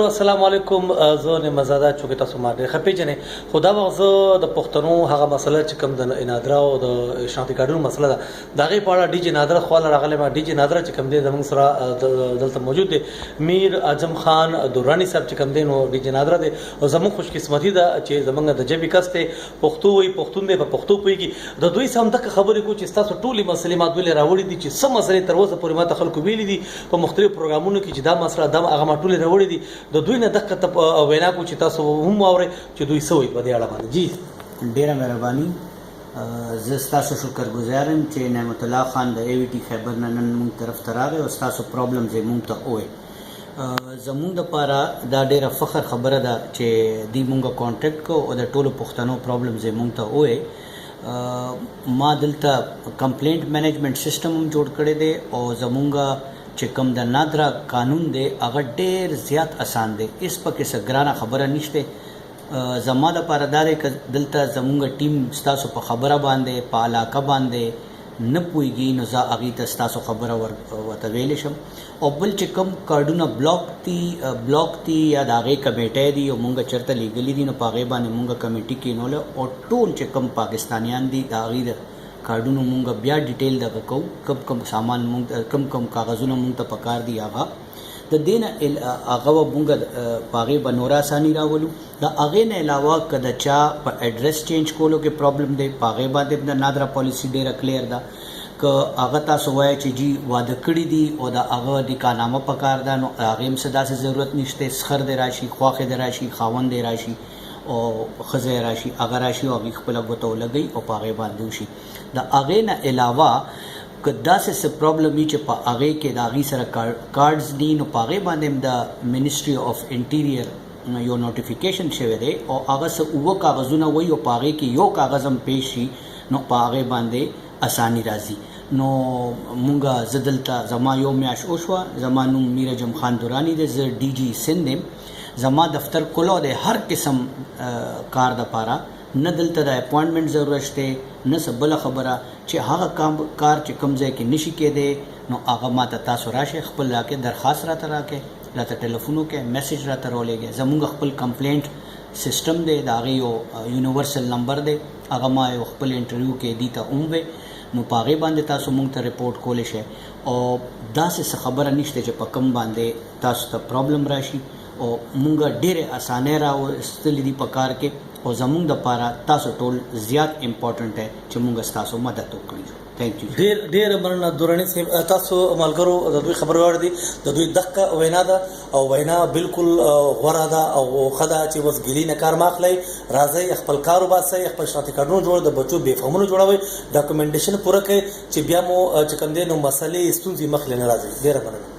السلام علیکم. زه نعمت زاده چوکۍ تاسو ما ډېر ښه پېژنئ، خو دا وخت زه د پښتنو هغه مسله چې کوم د نادره او د شناختي کارډونو مسله ده د هغې په اړه ډي جي نادره خواله راغلی یم. ډي جي نادره چې کوم دی زموږ سره دلته موجود دی. میر اعظم خان دراني صاحب چې کوم دی نو ډي جي نادره دی او زموږ خوش قسمتي ده چې زموږ د ژبې کس دی، پښتو وایي، پښتون دی، په پښتو پوهېږي. د دوی سره همدغه خبرې کوو چې ستاسو ټولې مسلې ما دوی راوړي دي چې څه مسلې تر اوسه پورې ما ته خلکو ویلي دي په مختلفو پروګرامونو کې چې دا مسله دا هغه ما ټولې راوړي دي. د دوی نه دغه وینا کو چې تاسو هم واورئ چې دوی څه وایي په دې اړه باندې. جی ډېره مهرباني. زه ستاسو شکرګزار یم چې نعمت الله خان د AVT خیبر نه نن موږ طرف ته راغی او ستاسو پرابلمز یې موږ ته ووایي. زموږ دپاره دا ډېره فخر خبره ده چې دوی موږ کانټیکټ کو او د ټولو پښتنو پرابلمز یې موږ ته ووایي. ما دلته کمپلینټ مینجمنټ سیسټم هم جوړ کړی دی او زموږ چې کوم د نادره قانون دی هغه ډېر زیات اسان دی، هېڅ پکې څه ګرانه خبره نشته. زما دپاره دا دی که دلته زموږ ټیم ستاسو په خبره باندې په علاقه باندې نه پوهېږي نو زه هغې ته ستاسو خبره ورته ویلی شم. او بل چې کوم کارډونه بلاک دي یا د هغې کمیټۍ دي او مونږ چېرته لیږلي دي نو په هغې باندې مونږ کمیټي کینوله او ټول چې کوم پاکستانیان دي د هغې کارډونو مونږ بیا ډیټیل دغه کوو، کم سامان مونږ کم کاغذونه مونږ ته پکار دي هغه د دې نه هغه به مونږ په هغې به نوره اساني راولو. د هغې نه علاوه که د چا په ایډرس چینج کولو کې پرابلم دی په هغې باندې د نادره پالیسي ډېره کلیر ده. که هغه تاسو وایئ چې جی واده کړي دي او د هغه نکاحنامه پکار ده نو هغې هم څه داسې ضرورت نشته، سخر دی راشي، خواښې دی راشي، خاوند دی راشي او ښځه راشي، هغه راشي او هغې خپله ګوته ولګوي او په هغې باندې وشي. د هغې نه علاوه که داسې څه پرابلم وي چې په هغې کې د هغې سره کارډز دي نو په هغې باندې هم د منسټري آف انټیریر یو نوټیفیکیشن شوی دی او هغه څه 7 کاغذونه وایي او په هغې کې یو کاغذ هم پیش شي نو په هغې باندې اساني راځي. نو مونږ زه دلته زما یو میاشت وشوه، زما نوم میر اعظم خان دراني دی، زه ډي جي سند یم. زما دفتر کلو دی هر قسم کار دپاره، نه دلته د اپوینټمنټ ضرورت شته نه څه بله خبره چې هغه کار چې کوم ځای کې نشي کېدی نو هغه ما ته تاسو راشئ، خپل راکې درخواست راته راکئ، راته ټلیفون وکړئ، میسیج راته راولېږئ. زموږ خپل کمپلینټ سیسټم دی، د هغې یو یونیورسل نمبر دی، هغه ما یو خپل انټرویو کې دي ته ووی نو په هغې باندې تاسو مونږ ته رپورټ کولی شئ. او داسې څه خبره نشته چې په کوم باندې تاسو ته پرابلم راشي او مونږ ډېرې اسانۍ راوستلي دي په کار کې او زموږ دپاره تاسو ټول زیات امپورټنټ دی چې مونږ ستاسو مدد وکړو. تھینک یو. ډېره مننه دراني صاحب. تاسو ملګرو د دوی خبرې واړ دي، د دوی دقه وینا ده او وینا بالکل غوره ده او ښه ده چې اوس ګیلي نه کار مه اخلئ، راځئ خپل کار وباسئ، خپل شناختي کارډونه جوړ د بچو بېفهمونه جوړوئ، ډاکومنټیشن پوره کړئ چې بیا مو چې کوم دی نو مسلې ستونزې مخکې نه راځي. ډېره مننه.